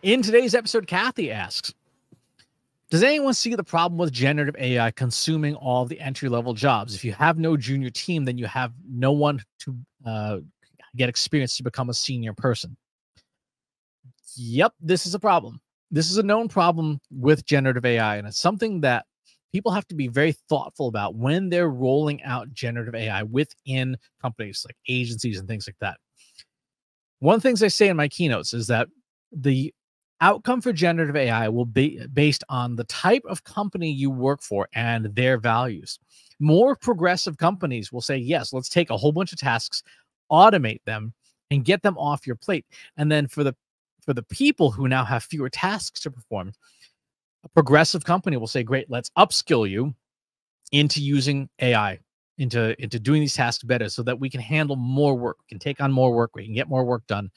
In today's episode, Kathy asks, does anyone see the problem with generative AI consuming all of the entry-level jobs? If you have no junior team, then you have no one to get experience to become a senior person. Yep, this is a problem. This is a known problem with generative AI, and it's something that people have to be very thoughtful about when they're rolling out generative AI within companies like agencies and things like that. One of the things I say in my keynotes is that the outcome for generative AI will be based on the type of company you work for and their values. More progressive companies will say, yes, let's take a whole bunch of tasks, automate them, and get them off your plate. And then for the people who now have fewer tasks to perform, a progressive company will say, great, let's upskill you into using AI, into doing these tasks better so that we can handle more work, we can take on more work, we can get more work done,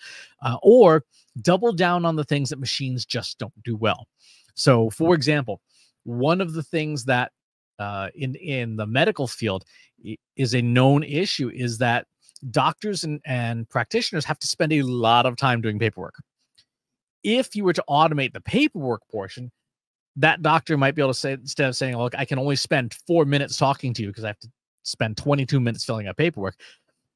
or double down on the things that machines just don't do well. So, for example, one of the things that in the medical field is a known issue is that doctors and practitioners have to spend a lot of time doing paperwork. If you were to automate the paperwork portion, that doctor might be able to say, instead of saying, look, I can only spend 4 minutes talking to you because I have to spend 22 minutes filling out paperwork,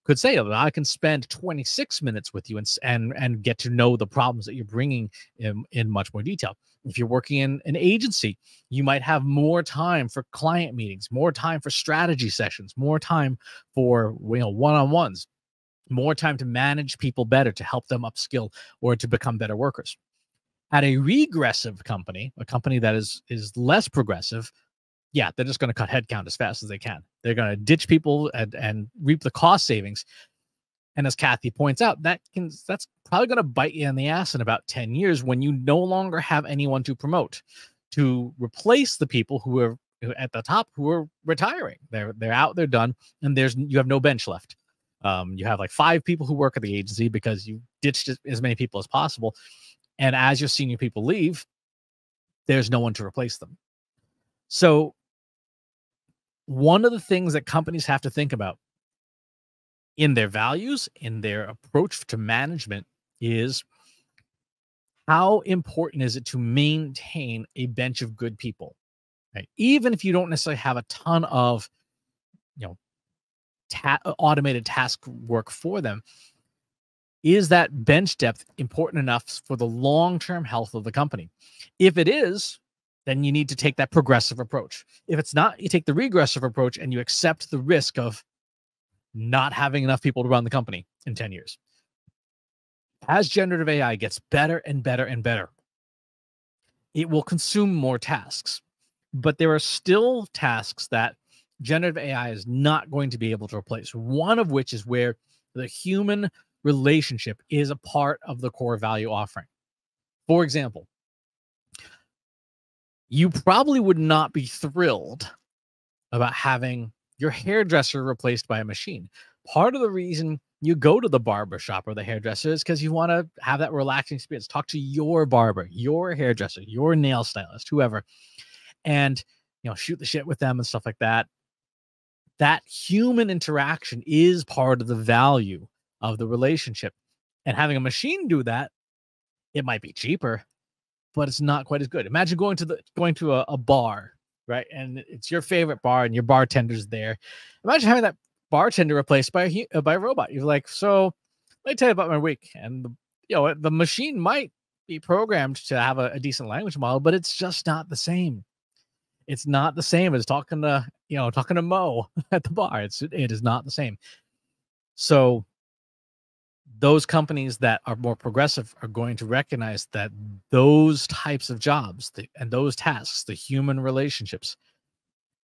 could say, I can spend 26 minutes with you and get to know the problems that you're bringing in much more detail. If you're working in an agency, you might have more time for client meetings, more time for strategy sessions, more time for one-on-ones, more time to manage people better, to help them upskill or to become better workers. At a regressive company, a company that is less progressive, yeah, they're just going to cut headcount as fast as they can. They're going to ditch people and reap the cost savings. And as Kathy points out, that's probably going to bite you in the ass in about 10 years when you no longer have anyone to promote, to replace the people who are at the top who are retiring. They're out, they're done, and you have no bench left. You have like 5 people who work at the agency because you ditched as many people as possible. And as your senior people leave, there's no one to replace them. So one of the things that companies have to think about in their values, in their approach to management, is how important is it to maintain a bench of good people, right? Even if you don't necessarily have a ton of, automated task work for them, is that bench depth important enough for the long-term health of the company? If it is, then you need to take that progressive approach. If it's not, you take the regressive approach and you accept the risk of not having enough people to run the company in 10 years. As generative AI gets better and better and better, it will consume more tasks. But there are still tasks that generative AI is not going to be able to replace, one of which is where the human relationship is a part of the core value offering. For example, you probably would not be thrilled about having your hairdresser replaced by a machine. Part of the reason you go to the barber shop or the hairdresser is because you want to have that relaxing experience. Talk to your barber, your hairdresser, your nail stylist, whoever, and shoot the shit with them and stuff like that. That human interaction is part of the value of the relationship. And having a machine do that, it might be cheaper, but it's not quite as good. Imagine going to a bar, right? And it's your favorite bar and your bartender's there. Imagine having that bartender replaced by a robot. You're like, so let me tell you about my week. And the machine might be programmed to have a decent language model, but it's just not the same. It's not the same as talking to Mo at the bar. It is not the same. So those companies that are more progressive are going to recognize that those types of jobs and those tasks, the human relationships,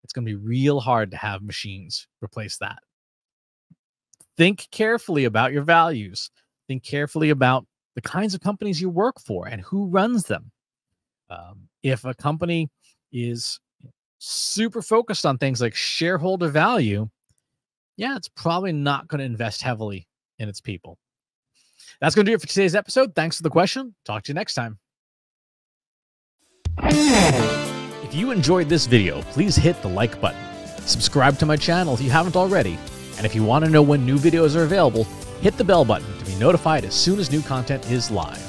it's going to be real hard to have machines replace that. Think carefully about your values. Think carefully about the kinds of companies you work for and who runs them. If a company is super focused on things like shareholder value, yeah, it's probably not going to invest heavily in its people. That's going to do it for today's episode. Thanks for the question. Talk to you next time. If you enjoyed this video, please hit the like button. Subscribe to my channel if you haven't already. And if you want to know when new videos are available, hit the bell button to be notified as soon as new content is live.